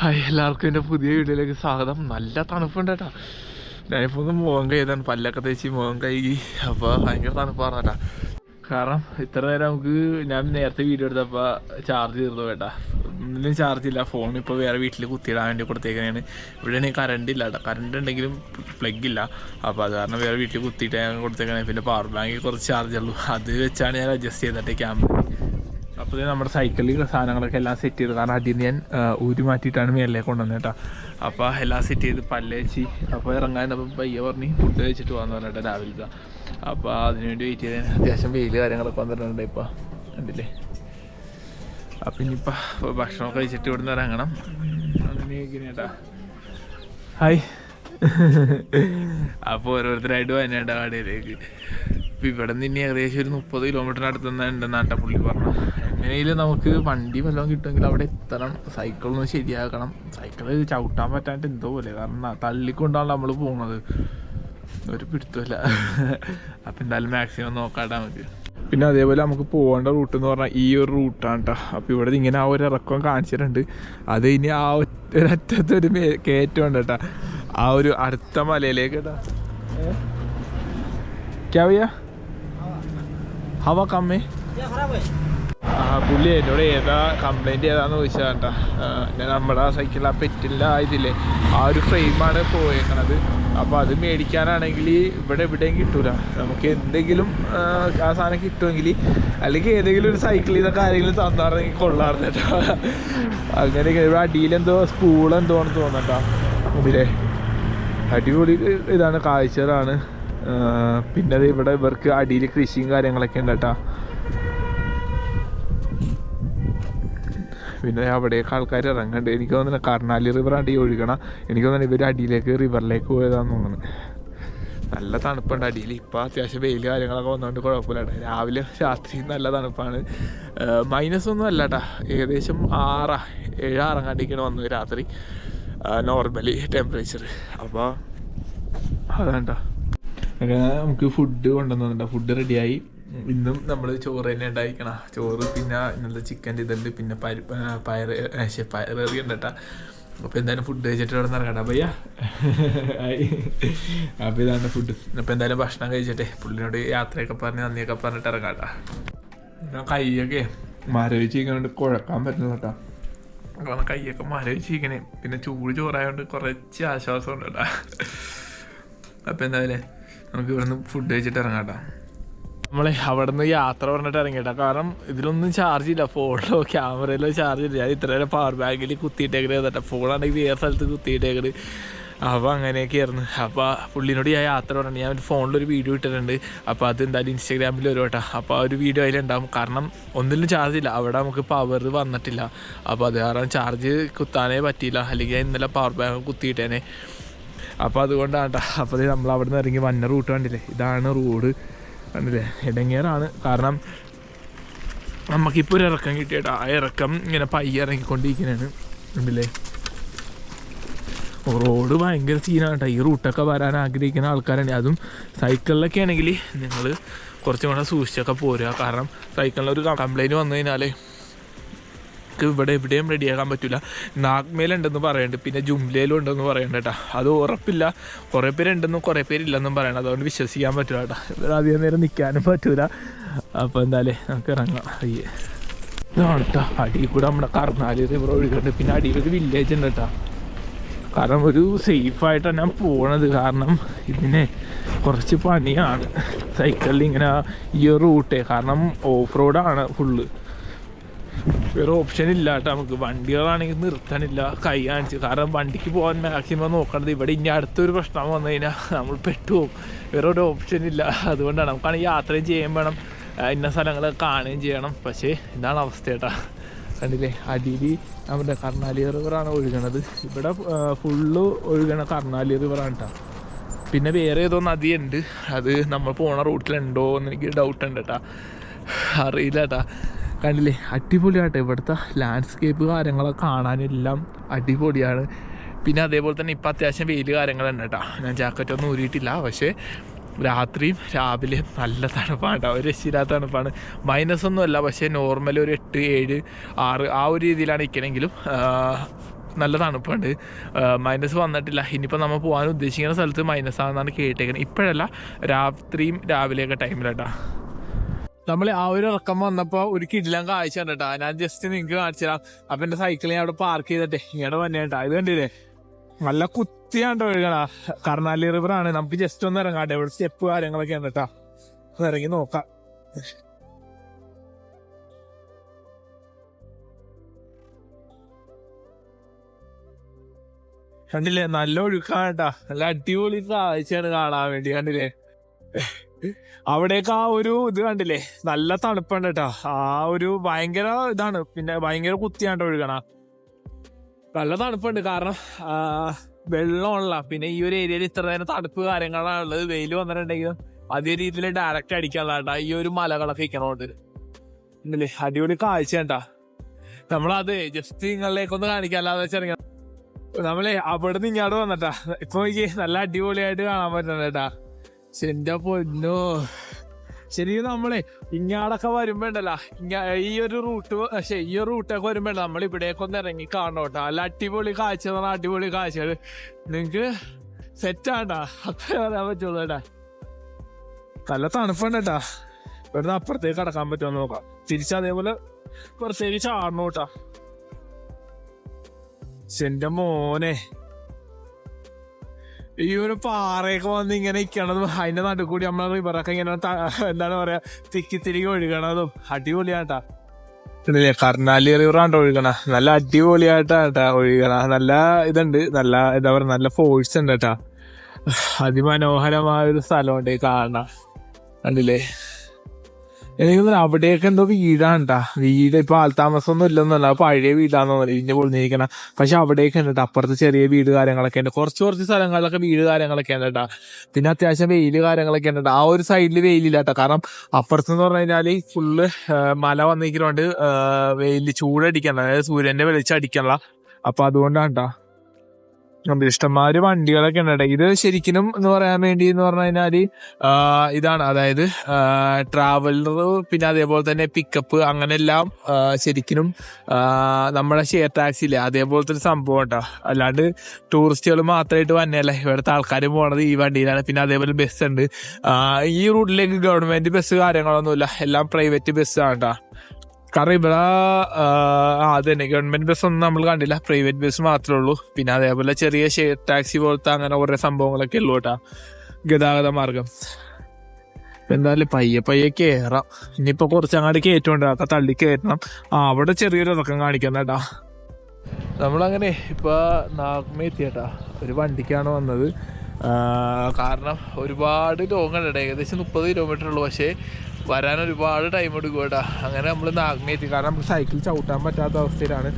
Hi, എല്ലാവർക്കും എൻ്റെ പുതിയ വീഡിയോയിലേക്ക് സ്വാഗതം. നല്ല തണുപ്പുണ്ട് കേട്ടോ. ഞാനിപ്പോൾ ഒന്ന് മുഖം കഴുകാൻ പല്ലൊക്കെ തേച്ച് മുഖം കഴുകി. അപ്പോൾ ഭയങ്കര തണുപ്പാണ് കേട്ടോ. കാരണം ഇത്ര നേരം നമുക്ക് ഞാൻ നേരത്തെ വീഡിയോ എടുത്തപ്പോൾ ചാർജ് തീർന്നു കേട്ടോ. ഒന്നിനും ചാർജ് ഇല്ല. ഫോൺ ഇപ്പോൾ വേറെ വീട്ടിൽ കുത്തിയിടാൻ വേണ്ടി കൊടുത്തേക്കാനാണ്. ഇവിടെ കറണ്ട് ഇല്ല കേട്ടോ. കറണ്ട് ഉണ്ടെങ്കിലും പ്ലഗ് ഇല്ല. അപ്പോൾ അത് കാരണം വേറെ വീട്ടിൽ കുത്തിയിട്ട് ഞാൻ കൊടുത്തേക്കാണ്. പിന്നെ പവർ ബാങ്കിൽ കുറച്ച് ചാർജ് ഉള്ളൂ. അത് വെച്ചാണ് ഞാൻ അഡ്ജസ്റ്റ് ചെയ്തിട്ട് ക്യാമറ. അപ്പോൾ നമ്മുടെ സൈക്കിളിൽ സാധനങ്ങളൊക്കെ എല്ലാം സെറ്റ് ചെയ്ത്, കാരണം അടിയിൽ ഞാൻ ഊരി മാറ്റിയിട്ടാണ് മേളിലേക്ക് കൊണ്ടുവന്നത് കേട്ടോ. അപ്പോൾ എല്ലാം സെറ്റ് ചെയ്ത് പല്ലേച്ചി അപ്പോൾ ഇറങ്ങാൻ അപ്പം പയ്യെ പറഞ്ഞ് ഫുഡ് കഴിച്ചിട്ട് പോകാമെന്ന് പറഞ്ഞിട്ട് രാവിലത്തെ. അപ്പോൾ അതിനുവേണ്ടി വെയിറ്റ് ചെയ്തതിന് അത്യാവശ്യം വെയിൽ കാര്യങ്ങളൊക്കെ വന്നിട്ടുണ്ട് ഇപ്പോൾ കണ്ടില്ലേ. അപ്പം ഇനിയിപ്പോൾ ഭക്ഷണമൊക്കെ കഴിച്ചിട്ട് ഇവിടെ നിന്ന് ഇറങ്ങണം. അങ്ങനെയൊക്കെ കേട്ടോ. ഹായ്. അപ്പോൾ ഓരോരുത്തരായിട്ട് വയനാട് കടയിലേക്ക്. ഇപ്പം ഇവിടെ നിന്ന് ഇനി ഏകദേശം ഒരു 30 കിലോമീറ്ററിനടുത്ത് ഉണ്ട് നാട്ടപ്പുള്ളി പറഞ്ഞു. എങ്ങനെയും നമുക്ക് വണ്ടി വല്ലതും കിട്ടുമെങ്കിൽ അവിടെ എത്തണം. സൈക്കിളൊന്ന് ശരിയാക്കണം. സൈക്കിള് ചവിട്ടാൻ പറ്റാണ്ട് എന്തോ പോലെ, കാരണം തള്ളിക്കൊണ്ടാണ് നമ്മൾ പോകുന്നത്. ഒരു പിടുത്തമില്ല. അപ്പം എന്തായാലും മാക്സിമം നോക്കാട്ടെ നമുക്ക്. പിന്നെ അതേപോലെ നമുക്ക് പോകേണ്ട റൂട്ട് എന്ന് പറഞ്ഞാൽ ഈ ഒരു റൂട്ടാണ് കേട്ടോ. അപ്പോൾ ഇവിടെ ഇങ്ങനെ ആ ഒരു ഇറക്കം കാണിച്ചിട്ടുണ്ട്. അത് ഇനി ആ ഒരറ്റത്തൊരു കയറ്റമുണ്ട് കേട്ടോ, ആ ഒരു അടുത്ത മലയിലേക്ക് കേട്ടോ. क्या भैया हवा कम में? പുള്ളി എന്നോട് ഏതാ കംപ്ലൈൻറ്റ് ഏതാന്ന് ചോദിച്ചാൽ കേട്ടോ. നമ്മുടെ സൈക്കിളിൽ ആ പെറ്റില്ല ഇതില്ലേ, ആ ഒരു ഫ്രെയിമാണ് പോയേക്കണത്. അപ്പോൾ അത് മേടിക്കാനാണെങ്കിൽ ഇവിടെ എവിടെയും കിട്ടൂല. നമുക്ക് എന്തെങ്കിലും ആ സാധനം കിട്ടുമെങ്കിൽ, അല്ലെങ്കിൽ ഏതെങ്കിലും ഒരു സൈക്കിളിൽ നിന്നൊക്കെ ആരെങ്കിലും തന്നാർന്നെങ്കിൽ കൊള്ളാർന്ന് കേട്ടോ. അങ്ങനെയൊക്കെ ഇവിടെ അടിയിലെന്തോ സ്കൂളെന്തോന്ന് തോന്നട്ടോ. ഇതിലെ അടിപൊളി ഇതാണ്, കാഴ്ചകളാണ്. പിന്നെ അത് ഇവിടെ ഇവർക്ക് അടിയിൽ കൃഷിയും കാര്യങ്ങളൊക്കെ ഉണ്ട് കേട്ടോ. പിന്നെ അവിടെയൊക്കെ ആൾക്കാർ ഇറങ്ങുന്നുണ്ട്. എനിക്ക് തോന്നുന്നു കർണാലി റിവർ അടി ഒഴുകണം. എനിക്ക് തോന്നുന്നു ഇവർ അടിയിലേക്ക് റിവറിലേക്ക് പോയതാന്ന് തോന്നുന്നു. നല്ല തണുപ്പുണ്ട് അടിയിൽ. ഇപ്പോൾ അത്യാവശ്യം വെയിൽ കാര്യങ്ങളൊക്കെ വന്നുകൊണ്ട് കുഴപ്പമില്ല കേട്ടോ. രാവിലെ രാത്രി നല്ല തണുപ്പാണ്. -ഒന്നും അല്ല കേട്ടോ, ഏകദേശം 7-6 കണ്ടിക്കാണ് വന്നത് രാത്രി നോർമലി ടെമ്പറേച്ചർ. അപ്പോൾ അതാണ്ടോ. നമുക്ക് ഫുഡ് കൊണ്ടുവന്നിട്ടുണ്ടോ. ഫുഡ് റെഡിയായി. ഇന്നും നമ്മൾ ചോറ് തന്നെ ഉണ്ടായിരിക്കണം. ചോറ്, പിന്നെ ഇന്നത്തെ ചിക്കൻ്റെ ഇതുണ്ട്, പിന്നെ പയറേറി ഉണ്ട് കേട്ടോ. അപ്പോൾ എന്തായാലും ഫുഡ് കഴിച്ചിട്ട് ഇവിടെ നിന്ന് ഇറങ്ങാം ഭയ്യ. അപ്പോൾ ഇതാണ് ഫുഡ്. അപ്പോൾ എന്തായാലും ഭക്ഷണം കഴിച്ചിട്ടെ പുള്ളിനോട് യാത്രയൊക്കെ പറഞ്ഞ് നന്ദിയൊക്കെ പറഞ്ഞിട്ട് ഇറങ്ങാം കേട്ടോ. ഞാൻ കൈയൊക്കെ മരവിച്ചിരിക്കണോണ്ട് കുഴക്കാൻ പറ്റുന്നു കേട്ടോ. കാരണം കൈയൊക്കെ മരവിച്ചിരിക്കണേ. പിന്നെ ചൂട് ചോറായതുകൊണ്ട് കുറച്ച് ആശ്വാസമുണ്ട് കേട്ടോ. അപ്പോൾ എന്തായാലും നമുക്ക് ഇവിടെ നിന്ന് ഫുഡ് കഴിച്ചിട്ട് ഇറങ്ങാം കേട്ടോ. നമ്മളെ അവിടെ നിന്ന് യാത്ര പറഞ്ഞിട്ട് ഇറങ്ങിയിട്ടാ. കാരണം ഇതിലൊന്നും ചാർജ് ഇല്ല, ഫോണിലോ ക്യാമറയിലോ ചാർജ് ഇല്ല. ഞാൻ ഇത്ര നേരം പവർ ബാങ്കിൽ കുത്തിയിട്ടേക്കണേ കേട്ടോ. ഫോണാണെങ്കിൽ വേറെ സ്ഥലത്ത് കുത്തിയിട്ടേക്കണ്. അപ്പോൾ അങ്ങനെയൊക്കെ ആയിരുന്നു. അപ്പോൾ പുള്ളിനോട് ഞാൻ യാത്ര പറഞ്ഞു. ഞാൻ ഫോണിലൊരു വീഡിയോ ഇട്ടിട്ടുണ്ട്. അപ്പോൾ അത് എന്തായാലും ഇൻസ്റ്റാഗ്രാമിൽ വരും കേട്ടോ. അപ്പോൾ ആ ഒരു വീഡിയോ അതിലുണ്ടാവും. കാരണം ഒന്നിലും ചാർജ് ഇല്ല, അവിടെ നമുക്ക് പവർ വന്നിട്ടില്ല. അപ്പോൾ അത് കാരണം ചാർജ് കുത്താനേ പറ്റിയില്ല. അല്ലെങ്കിൽ ഇന്നലെ പവർ ബാങ്ക് കുത്തിയിട്ടേനെ. അപ്പോൾ അതുകൊണ്ടാണ് കേട്ടോ. അപ്പോൾ നമ്മൾ അവിടെ നിന്ന് ഇറങ്ങി വന്ന റൂട്ട് കണ്ടില്ലേ, ഇതാണ് റോഡ് കണ്ടില്ലേ. ഇടങ്ങേറാണ്, കാരണം നമുക്കിപ്പോൾ ഒരു ഇറക്കം കിട്ടിയിട്ടോ. ആ ഇറക്കം ഇങ്ങനെ പയ്യെ ഇറങ്ങിക്കൊണ്ടിരിക്കുന്നതാണ് കണ്ടില്ലേ. റോഡ് ഭയങ്കര സീനാണ് കേട്ടോ. ഈ റൂട്ടൊക്കെ വരാൻ ആഗ്രഹിക്കുന്ന ആൾക്കാരാണ്. അതും സൈക്കിളിലൊക്കെ ആണെങ്കിൽ നിങ്ങൾ കുറച്ചും കൂടെ സൂക്ഷിച്ചൊക്കെ പോരുക. കാരണം സൈക്കിളിനൊരു കംപ്ലൈൻറ്റ് വന്നു കഴിഞ്ഞാൽ ഇവിടെ എവിടെയും റെഡിയാക്കാൻ പറ്റില്ല. നാഗ്മേലുണ്ടെന്ന് പറയുന്നുണ്ട്, പിന്നെ ജുംലയിലും ഉണ്ടെന്ന് പറയുന്നുണ്ട് കേട്ടോ. അത് ഉറപ്പില്ല. കുറേ പേരുണ്ടെന്നും കുറേ പേരില്ലെന്നും പറയണം. അതുകൊണ്ട് വിശ്വസിക്കാൻ പറ്റില്ല കേട്ടോ. ഇവിടെ അധികം നേരം നിൽക്കാനും പറ്റൂല. അപ്പോൾ എന്തായാലും നമുക്ക് ഇറങ്ങാം. അയ്യേ, ഇതാണ് കേട്ടോ അടിയിൽ കൂടെ നമ്മുടെ കർണാലി റിവർ ഒഴുകുന്നുണ്ട്. പിന്നെ അടിയിലൊരു വില്ലേജ് ഉണ്ട് കേട്ടോ. കാരണം ഒരു സേഫായിട്ടാണ് ഞാൻ പോണത്. കാരണം ഇതിന് കുറച്ച് പണിയാണ് സൈക്കിളിൽ ഇങ്ങനെ ഈ റൂട്ടേ. കാരണം ഓഫ് റോഡാണ് ഫുള്ള്. വേറെ ഓപ്ഷൻ ഇല്ല കേട്ടോ. നമുക്ക് വണ്ടികളാണെങ്കിൽ നിർത്താനില്ല, കൈ കാണിച്ച്. കാരണം വണ്ടിക്ക് പോകാൻ മാക്സിമം നോക്കണത്. ഇവിടെ ഇനി അടുത്തൊരു പ്രശ്നം വന്നു കഴിഞ്ഞാൽ നമ്മൾ പെട്ടുപോകും. വേറെ ഒരു ഓപ്ഷൻ ഇല്ല. അതുകൊണ്ടാണ് നമുക്കാണെങ്കിൽ യാത്രയും ചെയ്യാൻ വേണം, ഇന്ന സ്ഥലങ്ങൾ കാണുകയും ചെയ്യണം. പക്ഷേ ഇതാണ് അവസ്ഥ കേട്ടോ. കണ്ടില്ലേ, അടിയിൽ നമ്മുടെ കർണാലി റിവറാണ് ഒഴുകണത്. ഇവിടെ ഫുള്ള് ഒഴുകണ കർണാലി റിവറാണ് കേട്ടോ. പിന്നെ വേറെ ഏതോ നദിയുണ്ട്, അത് നമ്മൾ പോണ റൂട്ടിലുണ്ടോ എന്ന് എനിക്ക് ഡൗട്ട് ഉണ്ട് കേട്ടോ. അറിയില്ല കേട്ടോ. കണ്ടില്ലേ, അടിപൊളിയാട്ടെ. ഇവിടുത്തെ ലാൻഡ്സ്കേപ്പ് കാര്യങ്ങളൊക്കെ കാണാനെല്ലാം അടിപൊളിയാണ്. പിന്നെ അതേപോലെ തന്നെ ഇപ്പം അത്യാവശ്യം വെയിൽ കാര്യങ്ങളുണ്ട് കേട്ടോ. ഞാൻ ജാക്കറ്റൊന്നും ഊരിയിട്ടില്ല. പക്ഷേ രാത്രിയും രാവിലെയും നല്ല തണുപ്പാണ് കേട്ടോ. ഒരു രക്ഷയില്ലാത്ത തണുപ്പാണ്. -ഒന്നും അല്ല, പക്ഷേ നോർമൽ ഒരു 8, 7, 6 ആ ഒരു രീതിയിലാണ് നിൽക്കണമെങ്കിലും നല്ല തണുപ്പുണ്ട്. മൈനസ് വന്നിട്ടില്ല. ഇനിയിപ്പോൾ നമ്മൾ പോകാൻ ഉദ്ദേശിക്കുന്ന സ്ഥലത്ത് മൈനസ് ആണെന്നാണ് കേട്ടേക്കുന്നത്. ഇപ്പോഴല്ല, രാത്രിയും രാവിലെയൊക്കെ ടൈമിലാട്ടാ. നമ്മൾ ആ ഒരു ഇറക്കം വന്നപ്പോൾ ഒരു കിടിലം കാഴ്ച കണ്ടാ. ഞാൻ ജസ്റ്റ് നിങ്ങൾക്ക് കാണിച്ചു തരാം. അപ്പം എൻ്റെ സൈക്കിൾ ഞാൻ അവിടെ പാർക്ക് ചെയ്തിട്ടേ ഇങ്ങോട്ട് വന്നേട്ടാ. ഇത് കണ്ടില്ലേ, നല്ല കുത്തിയാണ്ടോ ഒഴുകണ കർണാലി റിവറാണ്. നമുക്ക് ജസ്റ്റ് ഒന്ന് ഇറങ്ങാട്ടെ. ഇവിടെ സ്റ്റെപ്പ് കാര്യങ്ങളൊക്കെ ഉണ്ട് കേട്ടാ. ഒന്ന് ഇറങ്ങി നോക്കാം. കണ്ടില്ലേ, നല്ല ഒഴുക്കാണ് കേട്ടാ. നല്ല അടിപൊളി കാഴ്ചയാണ് കാണാൻ വേണ്ടി. കണ്ടില്ലേ, അവിടേക്ക് ആ ഒരു ഇത് കണ്ടില്ലേ, നല്ല തണുപ്പുണ്ട് കേട്ടാ. ആ ഒരു ഭയങ്കര ഇതാണ്. പിന്നെ ഭയങ്കര കുത്തിയാണ്ട് ഒഴുകണ. നല്ല തണുപ്പുണ്ട്. കാരണം വെള്ളമുള്ള, പിന്നെ ഈ ഒരു ഏരിയയിൽ ഇത്ര നേരം തണുപ്പ് കാര്യങ്ങളാണുള്ളത്. വെയിൽ വന്നിട്ടുണ്ടെങ്കിലും അതേ രീതിയിൽ ഡയറക്റ്റ് അടിക്കാനുള്ള കേട്ടാ ഈ ഒരു മലകളൊക്കെ ഇരിക്കണോണ്ട്. ഉണ്ടല്ലേ, അടിപൊളി കാഴ്ച കേട്ടാ. നമ്മളത് ജസ്റ്റ് നിങ്ങളിലേക്കൊന്ന് കാണിക്കാല്ലാതെ വെച്ചിറങ്ങി. നമ്മളെ അവിടെ നിന്ന് ഇങ്ങോട്ട് വന്നിട്ടാ. ഇപ്പൊ എനിക്ക് നല്ല അടിപൊളിയായിട്ട് കാണാൻ പറ്റുന്നുണ്ട് കേട്ടാ. എന്റെ പൊന്നോ, ശരിക്കും നമ്മളെ ഇങ്ങാടൊക്കെ വരുമ്പോണ്ടല്ല, ഈ ഒരു റൂട്ട്, പക്ഷെ ഈ ഒരു റൂട്ടൊക്കെ വരുമ്പോണ്ടല്ല നമ്മൾ ഇവിടേക്കൊന്ന് ഇറങ്ങി കാണണം കേട്ടോ. നല്ല അടിപൊളി കാഴ്ച എന്ന് പറഞ്ഞാൽ അടിപൊളി കാഴ്ചകൾ. നിങ്ങക്ക് സെറ്റാണ്ടാ, അത്ര പറയാൻ പറ്റുള്ളൂ കേട്ടാ. നല്ല തണുപ്പുണ്ട് കേട്ടാ. ഇവിടുന്ന് അപ്പുറത്തേക്ക് കടക്കാൻ പറ്റുമെന്ന് നോക്കാം. തിരിച്ചതേപോലെ പുറത്തേക്ക് ചാടണം കേട്ടാ. എന്റെ മോനെ, ഈ ഒരു പാറയൊക്കെ വന്ന് ഇങ്ങനെ നിൽക്കണതും അതിന്റെ നടുക്കൂടി നമ്മളെ റിവറൊക്കെ ഇങ്ങനെ എന്താണ് പറയാ തിരികെ ഒഴുകണതും അടിപൊളിയാട്ടാ. കർണാലി റിവറാണ്ടോ ഒഴുകണ. നല്ല അടിപൊളിയായിട്ടാട്ടാ ഒഴുകണ. നല്ല ഇതുണ്ട്, നല്ല എന്താ പറയാ, നല്ല ഫോഴ്സ് ഉണ്ട് കേട്ടാ. അതിമനോഹരമായ ഒരു സ്ഥലമുണ്ട് കാണാൻ. കണ്ടില്ലേ, എനിക്ക് തോന്നുന്നു അവിടെയൊക്കെ എന്തോ വീടാണ്ടാ. വീട് ഇപ്പൊ ആൾത്താമസമൊന്നും ഇല്ലെന്നല്ല, പഴയ വീടാന്ന് തോന്നുന്നു ഇഞ്ഞ് പൊളിഞ്ഞിരിക്കണ. പക്ഷെ അവിടെയൊക്കെ ഉണ്ട് കേട്ടോ. അപ്പുറത്ത് ചെറിയ വീട് കാര്യങ്ങളൊക്കെ ഉണ്ട്. കുറച്ച് സ്ഥലങ്ങളിലൊക്കെ വീട് കാര്യങ്ങളൊക്കെ ഉണ്ട് കേട്ടാ. പിന്നെ അത്യാവശ്യം വെയില് കാര്യങ്ങളൊക്കെ ഉണ്ട്. ആ ഒരു സൈഡിൽ വെയിലില്ല കേട്ടോ. കാരണം അപ്പുറത്തെന്ന് പറഞ്ഞു കഴിഞ്ഞാല് ഫുള്ള് മല വന്നിരിക്കുന്നതുകൊണ്ട് വെയില് ചൂടടിക്കണ്ട, അതായത് സൂര്യന്റെ വെളിച്ചം അടിക്കണല്ല. അപ്പൊ അതുകൊണ്ടാണ് കേട്ടോ. ഇഷ്ടംമാതിരി വണ്ടികളൊക്കെ ഉണ്ട്. ഇത് ശരിക്കും എന്ന് പറയാൻ വേണ്ടി എന്ന് പറഞ്ഞു കഴിഞ്ഞാല് ഇതാണ്, അതായത് ട്രാവലർ, പിന്നെ അതേപോലെ തന്നെ പിക്കപ്പ്, അങ്ങനെ എല്ലാം ശരിക്കും നമ്മുടെ ഷെയർ ടാക്സി ഇല്ലേ, അതേപോലത്തെ ഒരു സംഭവം കേട്ടോ. അല്ലാണ്ട് ടൂറിസ്റ്റുകൾ മാത്രമായിട്ട് വന്നെയല്ല, ഇവിടുത്തെ ആൾക്കാർ പോണത് ഈ വണ്ടിയിലാണ്. പിന്നെ അതേപോലെ ബസ് ഉണ്ട്. ഈ റൂട്ടിലേക്ക് ഗവൺമെന്റ് ബസ് കാര്യങ്ങളൊന്നുമില്ല, എല്ലാം പ്രൈവറ്റ് ബസ്സാണ് കേട്ടോ. കാരണം ഇവിടെ അത് തന്നെ ഗവൺമെന്റ് ബസ് ഒന്നും നമ്മൾ കണ്ടില്ല, പ്രൈവറ്റ് ബസ് മാത്രമേ ഉള്ളൂ. പിന്നെ അതേപോലെ ചെറിയ ഷെയർ ടാക്സി പോലത്തെ അങ്ങനെ കുറെ സംഭവങ്ങളൊക്കെ ഉള്ളൂ കേട്ടാ ഗതാഗത മാർഗം. എന്തായാലും പയ്യെ കയറാം. ഇനിയിപ്പോ കുറച്ചങ്ങാട് കയറ്റുണ്ട്, അതൊക്കെ തള്ളി കയറ്റണം. അവിടെ ചെറിയൊരു ഇറക്കം കാണിക്കുന്ന കേട്ടാ. നമ്മളങ്ങനെ ഇപ്പൊ നാഗ്മ എത്തിയേട്ടാ. ഒരു വണ്ടിക്കാണ് വന്നത്. കാരണം ഒരുപാട് ലോങ് ഉണ്ട്, ഏകദേശം 30 കിലോമീറ്റർ ഉള്ളൂ. പക്ഷേ വരാൻ ഒരുപാട് ടൈം എടുക്കും കേട്ടാ. അങ്ങനെ നമ്മൾ നാഗ്മ എത്തി. കാരണം നമുക്ക് സൈക്കിൾ ചവിട്ടാൻ പറ്റാത്ത അവസ്ഥയിലാണ്.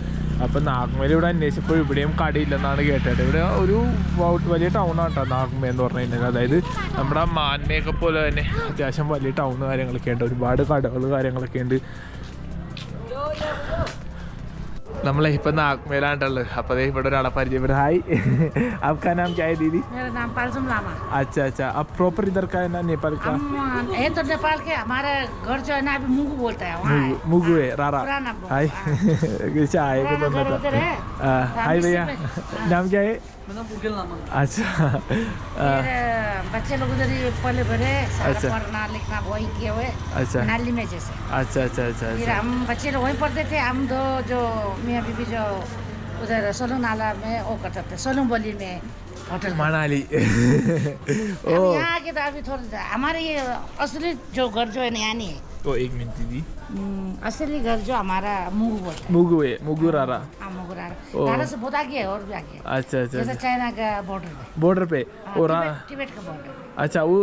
അപ്പം നാഗ്മയിൽ ഇവിടെ അന്വേഷിച്ചപ്പോൾ ഇവിടെയും കടയില്ലെന്നാണ് കേട്ടത്. ഇവിടെ ഒരു വലിയ ടൗണാണ് കേട്ടോ നാഗ്മ എന്ന് പറഞ്ഞു കഴിഞ്ഞാൽ. അതായത് നമ്മുടെ മാൻമയൊക്കെ പോലെ തന്നെ അത്യാവശ്യം വലിയ ടൗൺ കാര്യങ്ങളൊക്കെ ഉണ്ട്. ഒരുപാട് കടകൾ കാര്യങ്ങളൊക്കെ ഉണ്ട്. നമ്മളെ ഇപ്പൊ നാഗ്മയിലാണ്ടുള്ളത്. അപ്പൊ ഇവിടെ ഒരാളെ പരിചയപ്പെടും. ഹായ്, आपका नाम क्या है दीदी? मेरा नाम पालसुम लामा। अच्छा, अब प्रॉपर इधर का है ना, नेपाल का? ये तो नेपाल के, हमारा घर जो है ना अभी मुगु बोलता है, वहाँ है। मुगु है, रारा। हाय, कैसा आए को बंदा था? हाय भैया, नाम क्या है? अच्छा, बच्चे लोग उधर ही पले भरे, सारा पढ़ना लिखना वही किए हुए। अच्छा, नाली में जैसे। अच्छा। फिर हम बच्चे लोग वहीं पढ़ते थे। हम दो जो मियाँ बीबी जो उधर सोलंग नाला में वो करते थे, सोलंग बोली में होटल मनाली। यहाँ आके तो अभी थोड़ा हमारे ये असली जो घर जो है यहाँ नहीं है। तो एक मिनट दीदी, असली घर जो हमारा मुगु बोलता है। मुगु रारा। हाँ, मुगु रारा से बहुत आगे है और भी आगे। अच्छा, जैसे चाइना का बॉर्डर पे और टिबेट का बॉर्डर। अच्छा, वो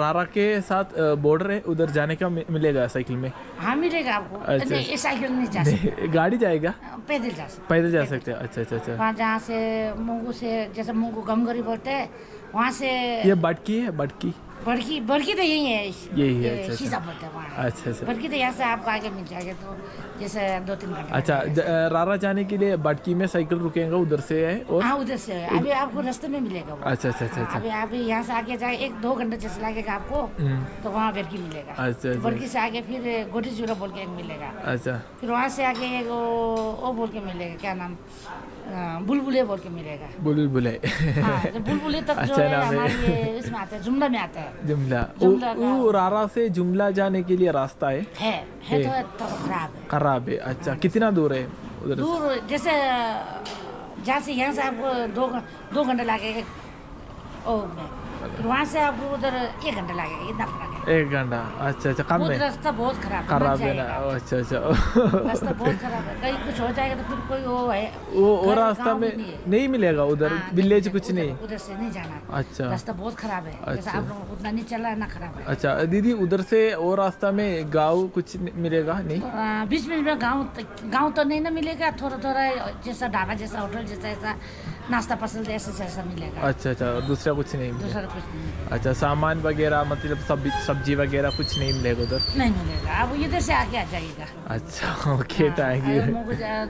रारा के साथ बॉर्डर है, उधर जाने का मिलेगा साइकिल में? हाँ, मिलेगा आपको। अच्छा, ये साइकिल नहीं जा सकते, गाड़ी जाएगा? पैदल जा सकते हैं। अच्छा। वहाँ जहाँ से मुगु से, जैसे मुगु गमगरी बोलते हैं, वहाँ से ये बटकी है, बटकी तो यही है, अच्छा। शीशा बोलते हैं वहाँ। अच्छा। बड़की तो यहाँ से आपको आगे मिल जाएगा, तो जैसे 2-3 घंटे। अच्छा, रारा जाने के लिए बटकी में साइकिल रुकेगा, उधर से है? और हाँ, उधर से है। अभी आपको रास्ते में मिलेगा वो। अच्छा। अभी आप यहाँ से आगे जाए 1-2 घंटे जैसे लगेगा आपको, तो वहाँ बड़की मिलेगा। अच्छा। बड़की से आगे फिर गोटी चूड़ा बोल के एक मिलेगा। अच्छा, फिर वहाँ से आगे एक वो बोल के मिलेगा, क्या नाम, बुलबुले बोल के मिलेगा। बुलबुले बुलबुले तक जो अच्छा है नाम है। हमारे ये इसमें आता है, जुमला में आता है। जुमला जुमला वो रारा से जुमला जाने के लिए रास्ता है तो खराब है। खराब है। अच्छा कितना दूर है उधर से? दूर जैसे जहाँ से यहाँ से आपको 2 घंटे लगेगा वहाँ से आपको उधर 1 घंटा लगेगा, इतना फर्क है। 1 घंटा। अच्छा अच्छा कम है। रास्ता बहुत खराब खराब है ना। अच्छा अच्छा रास्ता बहुत खराब है, कहीं कुछ हो जाएगा तो फिर कोई वो है वो रास्ता में नहीं मिलेगा उधर, विलेज कुछ नहीं। उधर से नहीं जाना। अच्छा रास्ता बहुत खराब है, जैसे आप लोग उतना नहीं चला ना, खराब है। अच्छा दीदी उधर से वो रास्ता में गाँव कुछ मिलेगा नहीं? बीच में गाँव तो नहीं ना मिलेगा, थोड़ा थोड़ा जैसा ढाबा जैसा होटल जैसा ऐसा नाश्ता पसंद ऐसा मिलेगा। अच्छा अच्छा दूसरा कुछ नहीं मिलेगा। दूसरा कुछ नहीं, अच्छा सामान वगैरह मतलब सब्जी वगैरह कुछ नहीं मिलेगा उधर? नहीं मिलेगा। अब इधर से आके आ जाइएगा। अच्छा ओके थैंक यू।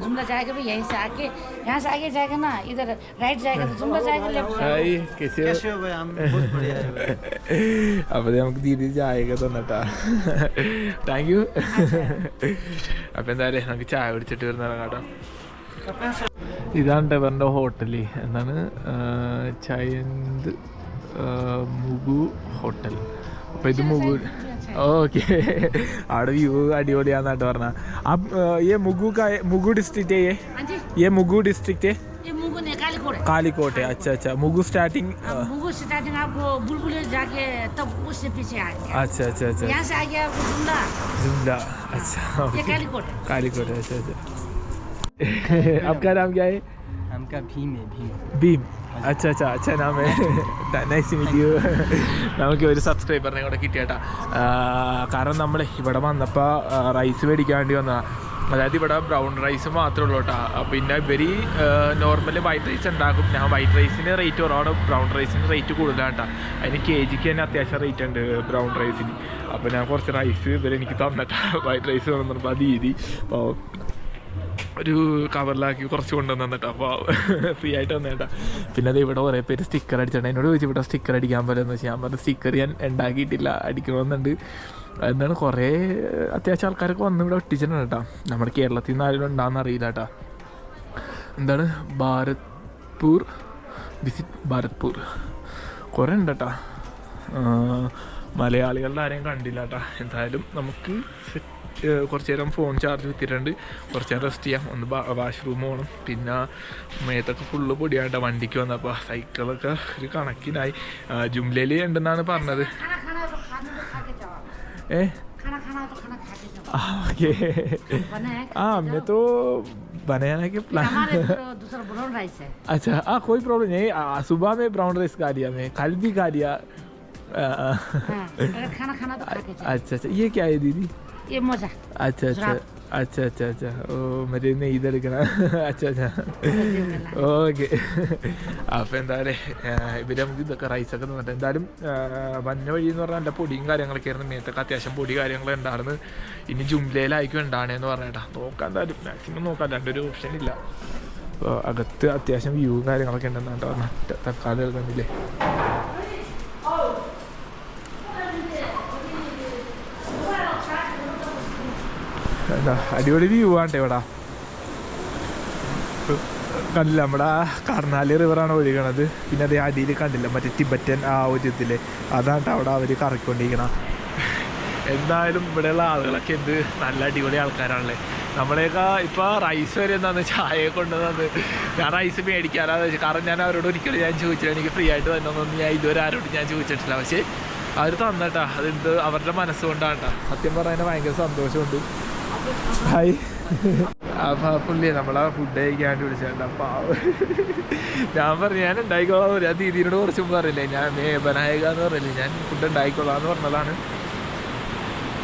जुमला जाएगा भी यहीं से आके, यहाँ से आगे जाएगा ना, इधर राइट जाएगा तो जुमला जाएगा, लेफ्ट ഹായ് कैसे हो भाई हम बहुत बढ़िया है भाई। അപ്പോൾ നമുക്ക് ദീദി ചായയൊക്കെ തന്നിട്ടാ താങ്ക് യു. അപ്പോൾ എന്തായാലും നമുക്ക് ചായ കുടിച്ചിട്ട് വരുന്നതാണ് കേട്ടോ. ഇതാണ് ഇവരുടെ ഹോട്ടല്, എന്താണ് ചയന്ത് മുഗു ഹോട്ടൽ. അപ്പോൾ ഇത് മുഗു ഓക്കെ അവിടെ വ്യൂ അടിപൊളിയാന്നായിട്ട് പറഞ്ഞാൽ. ये मुगू डिस्ट्रिक्ट है ये मुगू डिस्ट्रिक्ट है ये मुगु ने कालीकोट है. अच्छा अच्छा मुगू स्टार्टिंग. मुगु स्टार्टिंग आपको बुलबुले जाके तब उससे पीछे आएंगे। अच्छा अच्छा अच्छा यहाँ से आगे आपको जुमला जुमला. अच्छा ये कालीकोट है। कालीकोट है. अच्छा अच्छा आपका नाम क्या है? हमका भीम है भीम। ഭീം. അച്ഛാ അച്ഛാ അച്ഛാ നാം നൈസ് മീറ്റ് യു. നമുക്ക് ഒരു സബ്സ്ക്രൈബറിനെ കൂടെ കിട്ടിയേട്ടാ. കാരണം നമ്മൾ ഇവിടെ വന്നപ്പോൾ റൈസ് മേടിക്കാൻ വേണ്ടി വന്നതാണ്. അതായത് ഇവിടെ ബ്രൗൺ റൈസ് മാത്രമേ ഉള്ളൂ കേട്ടോ. പിന്നെ ഇവർ നോർമലി വൈറ്റ് റൈസ് ഉണ്ടാക്കും. ഞാൻ വൈറ്റ് റൈസിന് റേറ്റ് കുറവാണ്, ബ്രൗൺ റൈസിന് റേറ്റ് കൂടുതലാണ് കേട്ടോ. അതിന് KG തന്നെ അത്യാവശ്യം റേറ്റ് ഉണ്ട് ബ്രൗൺ റൈസിന്. അപ്പോൾ ഞാൻ കുറച്ച് റൈസ് ഇവരെനിക്ക് തന്നിട്ടാ വൈറ്റ് റൈസ് കൊണ്ടുവന്നപ്പോൾ അത് രീതി അപ്പോൾ ഒരു കവറിലാക്കി കുറച്ച് കൊണ്ടുവന്ന് തന്നിട്ട് അപ്പോൾ ഫ്രീ ആയിട്ട് വന്നേട്ടാ. പിന്നെ അത് ഇവിടെ കുറേ പേര് സ്റ്റിക്കർ അടിച്ചിട്ടുണ്ട്. എന്നോട് ചോദിച്ചു ഇവിടെ സ്റ്റിക്കർ അടിക്കാൻ പറ്റുമെന്ന് വെച്ചാൽ ഞാൻ പറഞ്ഞ സ്റ്റിക്കർ ഞാൻ ഉണ്ടാക്കിയിട്ടില്ല, അടിക്കണമെന്നുണ്ട്. എന്താണ് കുറേ അത്യാവശ്യം ആൾക്കാരൊക്കെ വന്ന് ഇവിടെ ഒട്ടിച്ചിട്ടുണ്ട് കേട്ടോ. നമ്മുടെ കേരളത്തിൽ നിന്ന് ആരും ഉണ്ടാകുന്ന അറിയില്ല കേട്ടോ. എന്താണ് ഭാരത്പൂർ വിസിറ്റ് ഭാരത്പൂർ കുറേ ഉണ്ട് കേട്ടോ. മലയാളികളുടെ ആരെയും കണ്ടില്ല കേട്ടോ. എന്തായാലും നമുക്ക് കുറച്ച് നേരം ഫോൺ ചാർജ് കുത്തിയിട്ടുണ്ട്, കുറച്ച് നേരം റെസ്റ്റ് ചെയ്യാം, ഒന്ന് വാഷ്റൂം പോകണം. പിന്നെ മേത്തൊക്കെ ഫുള്ള് പൊടിയായിട്ട് വണ്ടിക്ക് വന്നപ്പോൾ സൈക്കിളൊക്കെ ഒരു കണക്കിനായി. ജുംലയിൽ ഉണ്ടെന്നാണ് പറഞ്ഞത്. ओके हाँ मैं तो बनाने के प्लान दूसरा ब्राउन राइस है। अच्छा हाँ कोई प्रॉब्लम नहीं. सुबह में ब्राउन राइस खा लिया, मैं कल भी खा लिया. खाना तो खा के जाओ। अच्छा अच्छा ये क्या है दीदी? ये मोजा। अच्छा अच्छा अच्छा अच्छा अच्छा ओ मेरे ने इधर करना. अच्छा अच्छा ഓക്കെ. അപ്പോൾ എന്തായാലും ഇവർ നമുക്ക് ഇതൊക്കെ റൈസൊക്കെ തന്നിട്ട് എന്തായാലും വന്ന വഴി എന്ന് പറഞ്ഞാൽ നല്ല പൊടിയും കാര്യങ്ങളൊക്കെ ആയിരുന്നു. മേത്തൊക്കെ അത്യാവശ്യം പൊടി കാര്യങ്ങൾ ഉണ്ടായിരുന്നു. ഇനി ജുംലയിലായിരിക്കും ഉണ്ടാണെന്ന് പറഞ്ഞേട്ടാ. നോക്കാം എന്തായാലും മാക്സിമം നോക്കാം, രണ്ടൊരു ഓപ്ഷൻ ഇല്ല. അപ്പോൾ അകത്ത് അത്യാവശ്യം വ്യൂ കാര്യങ്ങളൊക്കെ ഉണ്ടെന്നാണ് പറഞ്ഞാൽ തക്കാലം എടുക്കുന്നില്ലേ. എന്താ അടിപൊളി വ്യൂ ആണ് ഇവിടെ. കണ്ടില്ല നമ്മുടെ കർണാലി റിവറാണ് ഒഴുകണത്. പിന്നെ അതേ അടിയിൽ കണ്ടില്ല മറ്റേ ടിബറ്റൻ ആ ഒരു ഇതിൽ അതാണ് അവിടെ അവർ കറക്കൊണ്ടിരിക്കണം. എന്തായാലും ഇവിടെയുള്ള ആളുകളൊക്കെ എന്ത് നല്ല അടിപൊളി ആൾക്കാരാണല്ലേ. നമ്മളെയൊക്കെ ഇപ്പോൾ റൈസ് വരെ എന്താണെന്ന് ചായയെ കൊണ്ടുവന്നത്. ഞാൻ റൈസ് മേടിക്കാനാന്ന് വെച്ചാൽ കാരണം ഞാൻ അവരോട് ഒരിക്കലും ഞാൻ ചോദിച്ചില്ല, എനിക്ക് ഫ്രീ ആയിട്ട് തന്നൊന്നും ഞാൻ ഇതുവരെ ആരോടും ഞാൻ ചോദിച്ചിട്ടില്ല. പക്ഷേ അവർ തന്നട്ടാ, അതെന്ത് അവരുടെ മനസ്സുകൊണ്ടാണ് കേട്ടോ. സത്യം പറഞ്ഞാൽ ഭയങ്കര സന്തോഷമുണ്ട്. ഹായ്. അപ്പോൾ പുള്ളി നമ്മളാ ഫുഡ് കഴിക്കാണ്ട് വിളിച്ചിട്ടുണ്ട്. അപ്പോൾ ഞാൻ പറഞ്ഞു ഞാൻ ഉണ്ടായിക്കോളാം. ഞാൻ ദീദിനോട് കുറച്ച് മുമ്പ് അറിയില്ലേ, ഞാൻ ബനായക എന്ന് പറയില്ലേ, ഞാൻ ഫുഡ് ഉണ്ടായിക്കോളാം എന്ന് പറഞ്ഞതാണ്.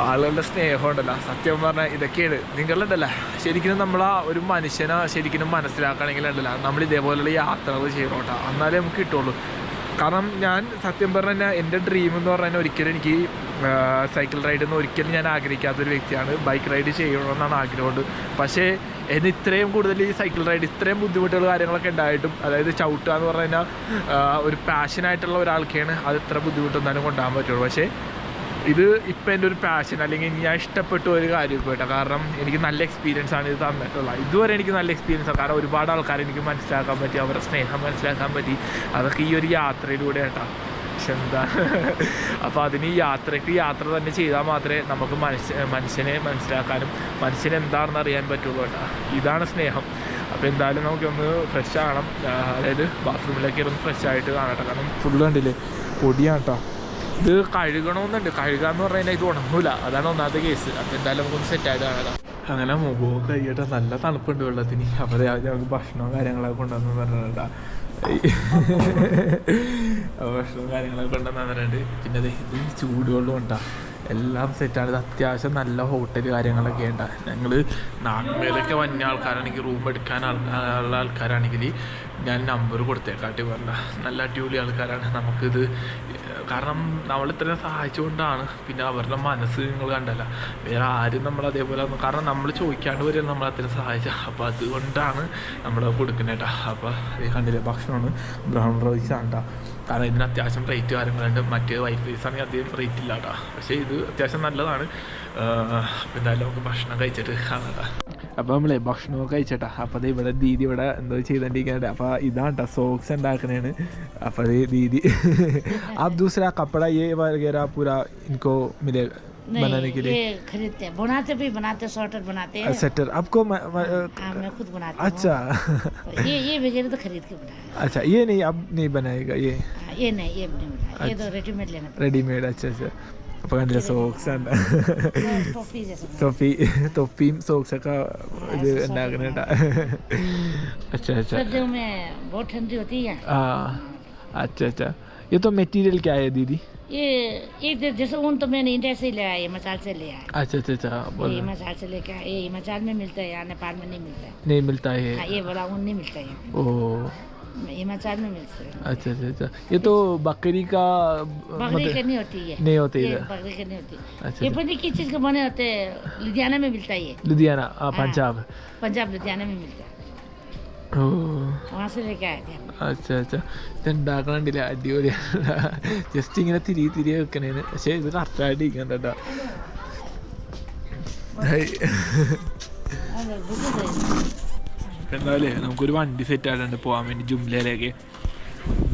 ആളുകളുടെ സ്നേഹം ഉണ്ടല്ലോ, സത്യം പറഞ്ഞാൽ ഇതൊക്കെയാണ് നിങ്ങളുണ്ടല്ലോ. ശരിക്കും നമ്മളാ ഒരു മനുഷ്യനെ ശരിക്കും മനസ്സിലാക്കണമെങ്കിൽ ഉണ്ടല്ലോ നമ്മൾ ഇതേപോലെയുള്ള യാത്രകൾ ചെയ്യണം കേട്ടോ, എന്നാലേ നമുക്ക് കിട്ടുള്ളൂ. കാരണം ഞാൻ സത്യം പറഞ്ഞാൽ എൻ്റെ ഡ്രീം എന്ന് പറഞ്ഞാൽ ഒരിക്കലും എനിക്ക് സൈക്കിൾ റൈഡ് എന്ന് ഒരിക്കലും ഞാൻ ആഗ്രഹിക്കാത്തൊരു വ്യക്തിയാണ്. ബൈക്ക് റൈഡ് ചെയ്യണമെന്നാണ് ആഗ്രഹമുണ്ട്. പക്ഷേ എന്നെ ഇത്രയും കൂടുതൽ ഈ സൈക്കിൾ റൈഡ് ഇത്രയും ബുദ്ധിമുട്ടുകൾ കാര്യങ്ങളൊക്കെ ഉണ്ടായിട്ടും, അതായത് ചവിട്ടുക എന്ന് പറഞ്ഞു കഴിഞ്ഞാൽ ഒരു പാഷനായിട്ടുള്ള ഒരാൾക്കാണ് അത് ഇത്ര ബുദ്ധിമുട്ടൊന്നാലും കൊണ്ടുപോകാൻ പറ്റുള്ളൂ. പക്ഷേ ഇത് ഇപ്പം എൻ്റെ ഒരു പാഷൻ അല്ലെങ്കിൽ ഞാൻ ഇഷ്ടപ്പെട്ട ഒരു കാര്യം കേട്ടോ. കാരണം എനിക്ക് നല്ല എക്സ്പീരിയൻസ് ആണ് ഇത് തന്നിട്ടുള്ളത്. ഇതുവരെ എനിക്ക് നല്ല എക്സ്പീരിയൻസ് ആണ്. കാരണം ഒരുപാട് ആൾക്കാരെ എനിക്ക് മനസ്സിലാക്കാൻ പറ്റി, അവരുടെ സ്നേഹം മനസ്സിലാക്കാൻ പറ്റി. അതൊക്കെ ഈ ഒരു യാത്രയിലൂടെ കേട്ടോ. പക്ഷെ എന്താ അപ്പോൾ അതിന് യാത്ര തന്നെ ചെയ്താൽ മാത്രമേ നമുക്ക് മനുഷ്യനെ മനസ്സിലാക്കാനും മനുഷ്യനെ എന്താണെന്ന് അറിയാൻ പറ്റുള്ളൂ കേട്ടോ. ഇതാണ് സ്നേഹം. അപ്പോൾ എന്തായാലും നമുക്കൊന്ന് ഫ്രഷ് ആകണം. അതായത് ബാത്റൂമിലേക്ക് ഒന്ന് ഫ്രഷ് ആയിട്ട് കാണട്ടെ. കാരണം ഫുള്ള് കണ്ടില്ലേ പൊടിയാണ് കേട്ടോ. ഇത് കഴുകണമെന്നുണ്ട്. കഴുകാന്ന് പറഞ്ഞു കഴിഞ്ഞാൽ ഇത് ഉണങ്ങൂല. അതാണ് ഒന്നാമത്തെ കേസ്. അപ്പോൾ എന്തായാലും നമുക്കൊന്ന് സെറ്റായിട്ട് കാണാം. അങ്ങനെ മുഖമൊക്കെ കഴിയട്ടെ. നല്ല തണുപ്പുണ്ട് വെള്ളത്തിന്. അപ്പോൾ ഞങ്ങൾക്ക് ഭക്ഷണവും കാര്യങ്ങളൊക്കെ കൊണ്ടുവന്ന് പറഞ്ഞിട്ടാ. ഭക്ഷണവും കാര്യങ്ങളൊക്കെ കൊണ്ടുവന്ന് പറഞ്ഞിട്ടുണ്ട്. പിന്നെ അതെ ഇത് ചൂടുവെള്ളം ഉണ്ടാ. എല്ലാം സെറ്റാണ്. ഇത് അത്യാവശ്യം നല്ല ഹോട്ടൽ കാര്യങ്ങളൊക്കെ ഉണ്ട്. ഞങ്ങൾ നാട്ടിലൊക്കെ വന്ന ആൾക്കാരാണെങ്കിൽ റൂം എടുക്കാനുള്ള ആൾക്കാരാണെങ്കിൽ ഞാൻ നമ്പർ കൊടുത്തേക്കാട്ടി പറഞ്ഞ നല്ല അടിപൊളി ആൾക്കാരാണ്. നമുക്കിത് കാരണം നമ്മൾ ഇത്രയും സഹായിച്ചുകൊണ്ടാണ്. പിന്നെ അവരുടെ മനസ്സ് നിങ്ങൾ കണ്ടല്ല, വേറെ ആരും നമ്മൾ അതേപോലെ കാരണം നമ്മൾ ചോദിക്കാണ്ട് വരെ നമ്മൾ അത്രയും സഹായിച്ച. അപ്പോൾ അതുകൊണ്ടാണ് നമ്മൾ കൊടുക്കുന്നത് കേട്ടോ. അപ്പോൾ കണ്ടില്ലേ ഭക്ഷണമാണ് ബ്രൗൺ റൈസ് ആണ് കേട്ടോ. കാരണം ഇതിന് അത്യാവശ്യം റേറ്റ് കാര്യങ്ങളുണ്ട്. മറ്റേ വൈറ്റ് റൈസ് ആണെങ്കിൽ അധികം റേറ്റ് ഇല്ല കേട്ടോ. പക്ഷേ ഇത് അത്യാവശ്യം നല്ലതാണ്. അപ്പോൾ എന്തായാലും നമുക്ക് ഭക്ഷണം കഴിച്ചിട്ട് കാണാം. അപ്പോൾ നമ്മളെ ഭക്ഷണമൊക്കെ കഴിച്ചേട്ടാ. അപ്പോൾ അത് ഇവിടെ ദീദി ഇവിടെ എന്തോ ചെയ്തോണ്ടിരിക്കുന്നുണ്ട്. അപ്പോൾ ഇതാണ് കേട്ടോ സോക്സ് ഉണ്ടാക്കണേണ്. അപ്പോൾ അത് ദീദി आप दूसरा कपड़ा ये वगैरह पूरा इनको मिलेगा बनाने के लिए? ये खरीदते हैं, बनाते भी बनाते, स्वेटर बनाते हैं। स्वेटर आपको मैं खुद बनाती हूँ। अच्छा ये वगैरह तो खरीद के बनाया। अच्छा ये नहीं आप नहीं बनाएगा ये? ये नहीं, ये नहीं बनाया। ये तो रेडीमेड लेना पड़ता है। रेडीमेड अच्छा अच्छा. അപ്പോൾ കണ്ടില്ല സോക്സ് ഉണ്ട്. തൊപ്പിയും സോക്സൊക്കെ ഇത് ഉണ്ടാക്കുന്നുണ്ട്. अच्छा अच्छा. सर्दियों में बहुत ठंडी होती है। अच्छा अच्छा. ये तो मटेरियल क्या है दीदी? ये जैसे ऊन तो मैंने इंडिया से ले आया, हिमाचल से ले आया। अच्छा अच्छा अच्छा. ये हिमाचल से लेके आया। ये हिमाचल में मिलता है, यहाँ नेपाल में नहीं मिलता है। नहीं मिलता है? ये वाला ऊन नहीं मिलता है। ओह हिमाचल में मिलता है। अच्छा अच्छा अच्छा. ये तो बकरी का बकरी का नहीं होती है। नहीं होती ये है बकरी का नहीं होती। अच्छा. ये पता किस चीज़ के बने होते हैं? लुधियाना में मिलता है ये। लुधियाना पंजाब. पंजाब लुधियाना में मिलता है। वहाँ से लेके आए थे हम. अच्छा अच्छा. ഇതുണ്ടാക്കണില്ല അടിപൊളിയാണ്. ജസ്റ്റ് ഇങ്ങനെ തിരികെ വെക്കണേന്. പക്ഷേ ഇത് കറക്റ്റായിട്ട് ഇരിക്കണ്ട കേട്ടോ. എന്തായാലേ നമുക്കൊരു വണ്ടി സെറ്റ് ആയിട്ടുണ്ട് പോകാൻ വേണ്ടി ജുംലയിലേക്ക്.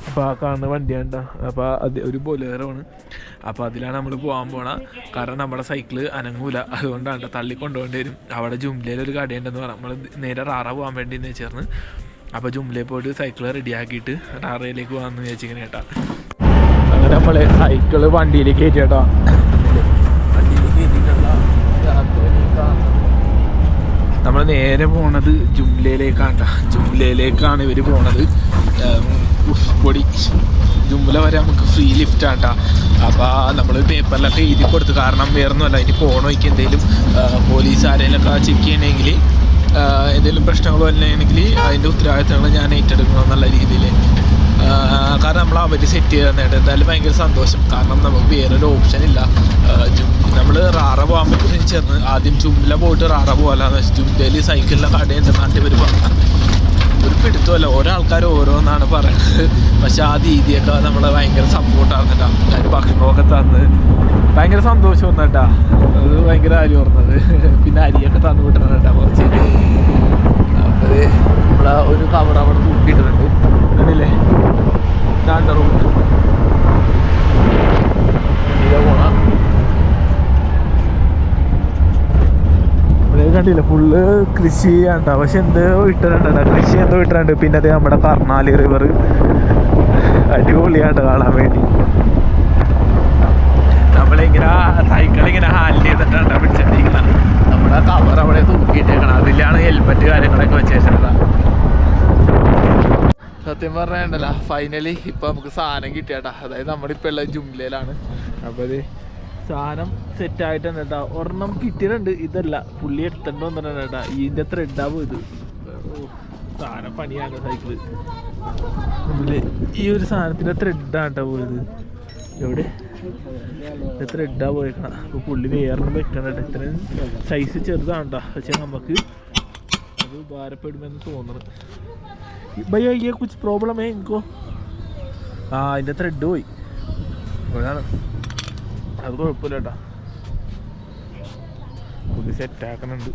അപ്പോൾ ആ കാണുന്ന വണ്ടിയാണ് കേട്ടോ. അപ്പോൾ അത് ഒരു ബൊലേറോ ആണ്. അപ്പോൾ അതിലാണ് നമ്മൾ പോകാൻ പോണ. കാരണം നമ്മുടെ സൈക്കിള് അനങ്ങൂല. അതുകൊണ്ടാണ് തള്ളിക്കൊണ്ടുപോകേണ്ടി വരും. അവിടെ ജുംലയിലൊരു കടയുണ്ടെന്ന് പറയാം. നമ്മൾ നേരെ റാറ പോകാൻ വേണ്ടി എന്ന് വെച്ചായിരുന്നു. അപ്പോൾ ജുംലയിൽ പോയിട്ട് സൈക്കിള് റെഡിയാക്കിയിട്ട് റാറയിലേക്ക് പോകാമെന്ന് വിചാരിച്ചിങ്ങനെ കേട്ടോ. അങ്ങനെ നമ്മൾ സൈക്കിള് വണ്ടിയിലേക്ക് കയറ്റി കേട്ടോ. വണ്ടിയിലേക്ക് കയറ്റിയിട്ടുള്ള നമ്മൾ നേരെ പോണത് ജുംലയിലേക്കാണ്. ജുംലയിലേക്കാണ് ഇവർ പോണത്. പൊടി ജുംല വരെ നമുക്ക് ഫ്രീ ലിഫ്റ്റാണ് കേട്ടോ. അപ്പോൾ നമ്മൾ പേപ്പറിലൊക്കെ എഴുതി കൊടുത്തു. കാരണം വേറൊന്നുമല്ല, ഇനി പോകണ വയ്ക്ക് എന്തെങ്കിലും പോലീസ് ആരെങ്കിലൊക്കെ ചെക്ക് ചെയ്യണമെങ്കിൽ എന്തെങ്കിലും പ്രശ്നങ്ങളോ അല്ലെങ്കിൽ അതിൻ്റെ ഉത്തരവാദിത്തങ്ങൾ ഞാൻ ഏറ്റെടുക്കണം എന്നുള്ള രീതിയിൽ. കാരണം നമ്മൾ അവർ സെറ്റ് ചെയ്ത് തന്നിട്ട് എന്തായാലും ഭയങ്കര സന്തോഷം. കാരണം നമുക്ക് വേറൊരു ഓപ്ഷൻ ഇല്ല. നമ്മൾ റാറ പോകാൻ പറ്റുമെന്ന് ചേർന്ന് ആദ്യം ജുംല പോയിട്ട് റാറ പോകാമെന്ന് വെച്ചാൽ ജുംലയിൽ സൈക്കിളിലെ കടയുണ്ട് നാട്ടിൽ ഇവർ പറഞ്ഞു. ഒരു പിടുത്തമല്ല, ഓരോ ആൾക്കാർ ഓരോന്നാണ് പറയുന്നത്. പക്ഷെ ആ ദീദിയൊക്കെ നമ്മളെ ഭയങ്കര സപ്പോർട്ടാണ് കേട്ടോ. അതിന് ഭക്ഷണമൊക്കെ തന്ന് ഭയങ്കര സന്തോഷം വന്നു കേട്ടോ. അത് ഭയങ്കര കാര്യം ഓർന്നത്. പിന്നെ അരിയൊക്കെ തന്നു വിട്ടണം കേട്ടോ കുറച്ച്. അപ്പോൾ നമ്മളെ ഒരു കവർ അവിടെ തൂക്കിയിട്ടുണ്ട്. കണ്ടില്ലേ ഇതാണ്ട റൂട്ട് പോണം. ഇവിടെ കണ്ടില്ല ഫുള്ള് കൃഷി ചെയ്യാണ്ട. പക്ഷെ എന്തോ ഇട്ടിട്ടുണ്ട്, കൃഷി എന്തോ ഇട്ടിട്ടുണ്ട്. പിന്നെ അത് നമ്മുടെ കർണാലി റിവർ അടിപൊളിയാണ്ട് കാണാൻ വേണ്ടി. നമ്മളിങ്ങനെ സൈക്കിളിങ്ങനെ ഹാൻഡിൽ ചെയ്തിട്ടാണ് പിടിച്ചിട്ടിരിക്കുന്നത്. നമ്മുടെ കവർ അവിടെ തൂക്കിയിട്ടേക്കണം. അതിലാണ് ഹെൽമെറ്റ് കാര്യങ്ങളൊക്കെ വെച്ചേക്കുന്നത്. സത്യം പറഞ്ഞിട്ടുണ്ടല്ലോ ഫൈനലി ഇപ്പം നമുക്ക് സാധനം കിട്ടിയാട്ടാ. അതായത് നമ്മളിപ്പോൾ ഉള്ള ജുംലയിലാണ്. അപ്പോൾ അത് സാധനം സെറ്റായിട്ടുണ്ട് കേട്ടോ. ഒരെണ്ണം കിട്ടിയിട്ടുണ്ട്. ഇതല്ല പുള്ളി എടുത്തിട്ട് വന്നിട്ടുണ്ട് കേട്ടോ. ഇതിൻ്റെ ത്രെഡാ പോയത്. സാധനം പണിയാണ് സൈക്കിള്. ഈ ഒരു സാധനത്തിൻ്റെ ത്രെഡാണ് കേട്ടോ പോയത്. എവിടെ ത്രെഡാ പോയേക്കണം. അപ്പോൾ പുള്ളി വേറെ വെക്കണം കേട്ടോ. ഇത്രയും സൈസ് ചെറുതാണ് കേട്ടോ. പക്ഷെ നമുക്ക് അത് ഉപകാരപ്പെടുമെന്ന് തോന്നുന്നു. भैया ये कुछ प्रॉब्लम है इनको. हाँ ഇതിൻ്റെ ത്രെഡ് പോയി. അതാണ് അത് കുഴപ്പമില്ല കേട്ടോ, പുതിയ സെറ്റാക്കണുണ്ട്.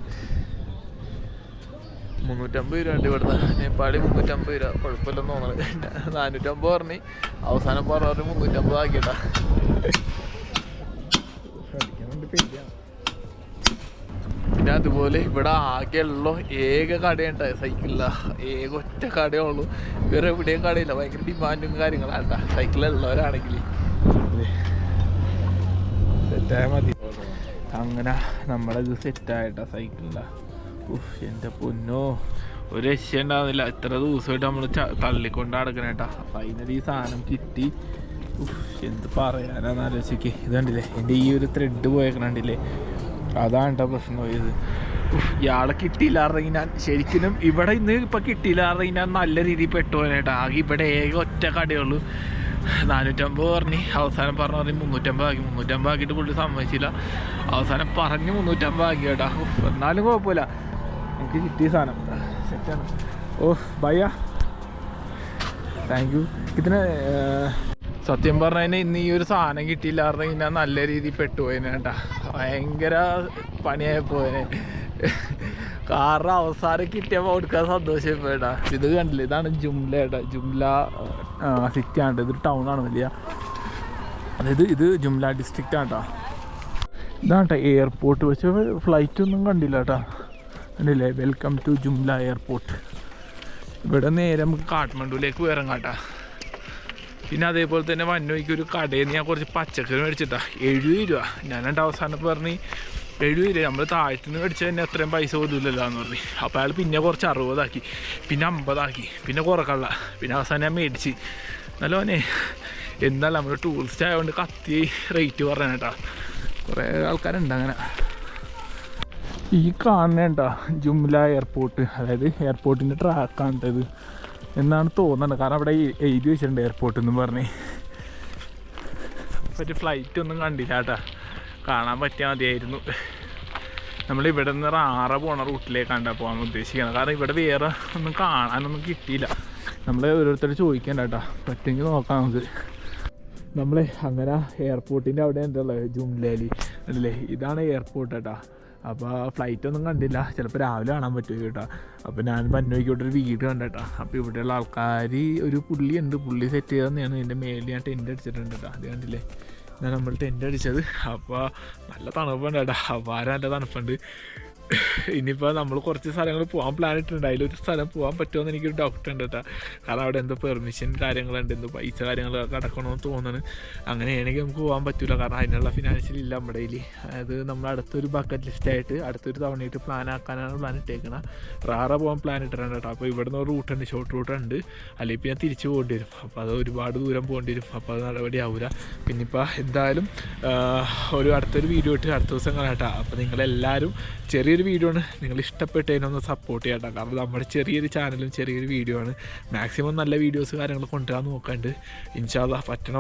350 രൂപ ഉണ്ട് ഇവിടുന്ന്. നേപ്പാളി 350 രൂപ, കുഴപ്പമില്ലെന്ന് തോന്നുന്നത്. 450 പറഞ്ഞ് അവസാനം പറഞ്ഞ 350 ആക്കിയിട്ടാ. പിന്നെ അതുപോലെ ഇവിടെ ആകെയുള്ളൂ ഏക കടയുണ്ട് സൈക്കിളില്ല, ഏക ഒറ്റ കടയേ ഉള്ളൂ, വേറെ എവിടെയും കടയില്ല. ഭയങ്കര ഡിമാൻഡും കാര്യങ്ങളാണ് കേട്ടോ സൈക്കിളുള്ളവരാണെങ്കിൽ. സെറ്റായാൽ മതി. അങ്ങനെ നമ്മളത് സെറ്റായിട്ടാ സൈക്കിളില്ല. എൻ്റെ പൊന്നോ, ഒരു രക്ഷ ഉണ്ടാവുന്നില്ല. എത്ര ദിവസമായിട്ട് നമ്മൾ തള്ളിക്കൊണ്ട് നടക്കണേട്ടാ. ഫൈനലി ഈ സാധനം കിട്ടി. എന്ത് പറയാനാന്ന് ആലോചിക്ക്. ഇത് കണ്ടില്ലേ, എൻ്റെ ഈ ഒരു ത്രെഡ് പോയേക്കണില്ലേ, അതാണ് കേട്ടോ പ്രശ്നം പോയത്. ഇയാളെ കിട്ടിയില്ലായിരുന്നെങ്കിൽ ഞാൻ ശരിക്കും ഇവിടെ ഇന്ന് ഇപ്പം കിട്ടിയില്ലായിരുന്നെങ്കിൽ ഞാൻ നല്ല രീതിയിൽ പെട്ടുപോയേട്ടാ. ആകെ ഇവിടെ ഏക ഒറ്റ കടയുള്ളൂ. 450 പറഞ്ഞ് അവസാനം പറഞ്ഞ് 350 ആക്കി. 350 ആക്കിയിട്ട് പുള്ളി സമ്മതിച്ചില്ല. അവസാനം പറഞ്ഞ് 350 ആക്കി കേട്ടാ. എന്നാലും കുഴപ്പമില്ല, എനിക്ക് കിട്ടിയ സാധനം സെറ്റാണ്. ഓ ഭയ്യ, താങ്ക് യു. ഇതിന് സത്യം പറഞ്ഞതിന് ഇന്ന് ഈ ഒരു സാധനം കിട്ടിയില്ലായിരുന്നെങ്കിൽ ഞാൻ നല്ല രീതിയിൽ പെട്ടുപോയേനെ കേട്ടാ. ഭയങ്കര പണിയായി പോയേനെ. കാരണം അവസാനം കിട്ടിയപ്പോൾ കൊടുക്കാൻ സന്തോഷമായി പോയിട്ടാ. ഇത് കണ്ടില്ല, ഇതാണ് ജുംല ഏട്ടാ. ജുംല സിറ്റി ആണ്, ഇതൊരു ടൗണാണ് വലിയ. അതായത് ഇത് ജുംല ഡിസ്ട്രിക്റ്റ് ആണ് കേട്ടോ. ഇതാണ് കേട്ടോ എയർപോർട്ട്. പക്ഷേ ഫ്ലൈറ്റ് ഒന്നും കണ്ടില്ല കേട്ടോ. കണ്ടില്ലേ, വെൽക്കം ടു ജുംല എയർപോർട്ട്. ഇവിടെ നേരെ നമുക്ക് കാഠ്മണ്ഡുവിലേക്ക് ഇറങ്ങാം കേട്ടോ. പിന്നെ അതേപോലെ തന്നെ വന്നോയ്ക്ക് ഒരു കടയിൽ നിന്ന് ഞാൻ കുറച്ച് പച്ചക്കറി മേടിച്ചിട്ടാ. 70 രൂപ. ഞാനെൻ്റെ അവസാനം പറഞ്ഞ് 70 രൂപ, നമ്മൾ താഴത്തുനിന്ന് മേടിച്ചാൽ തന്നെ അത്രയും പൈസ പോലുമില്ലല്ലോ എന്ന് പറഞ്ഞ്. അപ്പോൾ അയാൾ പിന്നെ കുറച്ച് 60 ആക്കി, പിന്നെ 50 ആക്കി, പിന്നെ കുറക്കള്ള, പിന്നെ അവസാനം ഞാൻ മേടിച്ച്. നല്ലോനെ എന്നല്ല നമ്മൾ ടൂറിസ്റ്റ് ആയതുകൊണ്ട് കത്തി റേറ്റ് പറഞ്ഞ കേട്ടോ. കുറേ ആൾക്കാരുണ്ട് അങ്ങനെ. ഈ കാണുന്നേണ്ട ജുംല എയർപോർട്ട്, അതായത് എയർപോർട്ടിൻ്റെ ട്രാക്കാണ് ഇത് എന്നാണ് തോന്നുന്നത്. കാരണം അവിടെ എഴുതി വെച്ചിട്ടുണ്ട് എയർപോർട്ട് എന്ന് പറഞ്ഞ്. ഒരു ഫ്ലൈറ്റ് ഒന്നും കണ്ടില്ല കേട്ടോ, കാണാൻ പറ്റിയാൽ മതിയായിരുന്നു. നമ്മളിവിടെ നിന്ന് റാറ പോണ റൂട്ടിലേക്കാണ് പോകാൻ ഉദ്ദേശിക്കുന്നത്. കാരണം ഇവിടെ വേറെ ഒന്നും കാണാനൊന്നും കിട്ടിയില്ല. നമ്മൾ ഓരോരുത്തർ ചോദിക്കണ്ട കേട്ടോ, പറ്റുമെങ്കിൽ നോക്കാം നമുക്ക്. നമ്മൾ അങ്ങനെ എയർപോർട്ടിൻ്റെ അവിടെ ഉണ്ടല്ലോ ജുംലയിൽ അല്ലേ, ഇതാണ് എയർപോർട്ട് കേട്ടോ. അപ്പോൾ ഫ്ലൈറ്റൊന്നും കണ്ടില്ല, ചിലപ്പോൾ രാവിലെ കാണാൻ പറ്റുമോ കേട്ടോ. അപ്പോൾ ഞാൻ പന്നോയ്ക്കോട്ടൊരു വീട് കണ്ടേട്ടാ. അപ്പോൾ ഇവിടെയുള്ള ആൾക്കാർ ഒരു പുള്ളിയുണ്ട്, പുള്ളി സെറ്റ് ചെയ്തതെന്നാണ്. ഇതിൻ്റെ മേളിൽ ഞാൻ ടെൻ്റ് അടിച്ചിട്ടുണ്ട് കേട്ടോ. അത് കണ്ടില്ലേ, ഞാൻ നമ്മൾ ടെൻ്റ് അടിച്ചത്. അപ്പോൾ നല്ല തണുപ്പുണ്ട് കേട്ടോ. അപ്പോൾ നല്ല തണുപ്പുണ്ട്. ഇനിയിപ്പോൾ നമ്മൾ കുറച്ച് സ്ഥലങ്ങൾ പോകാൻ പ്ലാൻ ഇട്ടിട്ടുണ്ട്. അതിലൊരു സ്ഥലം പോകാൻ പറ്റുമെന്ന് എനിക്കൊരു ഡൗട്ട് ഉണ്ട് കേട്ടോ. കാരണം അവിടെ എന്തോ പെർമിഷൻ കാര്യങ്ങളുണ്ട്, എന്തോ പൈസ കാര്യങ്ങളൊക്കെ അടക്കണമെന്ന് തോന്നുന്നു. അങ്ങനെയാണെങ്കിൽ നമുക്ക് പോകാൻ പറ്റില്ല, കാരണം അതിനുള്ള ഫിനാൻഷ്യൽ ഇല്ല നമ്മുടെ കയ്യിൽ. അതായത് നമ്മൾ അടുത്തൊരു ബക്കറ്റ് ലിസ്റ്റായിട്ട് അടുത്തൊരു തവണയായിട്ട് പ്ലാൻ ആക്കാനാണ് പ്ലാൻ ഇട്ടേക്കണം. റാറ പോകാൻ പ്ലാൻ ഇട്ടിട്ടുണ്ട് കേട്ടോ. അപ്പോൾ ഇവിടുന്ന് ഒരു റൂട്ടുണ്ട്, ഷോർട്ട് റൂട്ടുണ്ട്. അല്ലെങ്കിൽ പിന്നെ തിരിച്ച് പോകേണ്ടി വരും. അപ്പോൾ അത് ഒരുപാട് ദൂരം പോകേണ്ടി വരും. അപ്പോൾ അത് നടപടി ആവില്ല. പിന്നെ ഇപ്പോൾ എന്തായാലും അടുത്തൊരു വീഡിയോ ഇട്ട് അടുത്ത ദിവസം കാണാം കേട്ടോ. അപ്പോൾ നിങ്ങളെല്ലാവരും ചെറിയൊരു വീഡിയോ ആണ്, നിങ്ങൾ ഇഷ്ടപ്പെട്ടതിനൊന്ന് സപ്പോർട്ട് ചെയ്യട്ടോ. കാരണം നമ്മുടെ ചെറിയൊരു ചാനലും ചെറിയൊരു വീഡിയോ ആണ്. മാക്സിമം നല്ല വീഡിയോസ് കാര്യങ്ങൾ കൊണ്ടുവരാൻ നോക്കാണ്ട് ഇൻഷാ അല്ലാഹ് പറ്റണ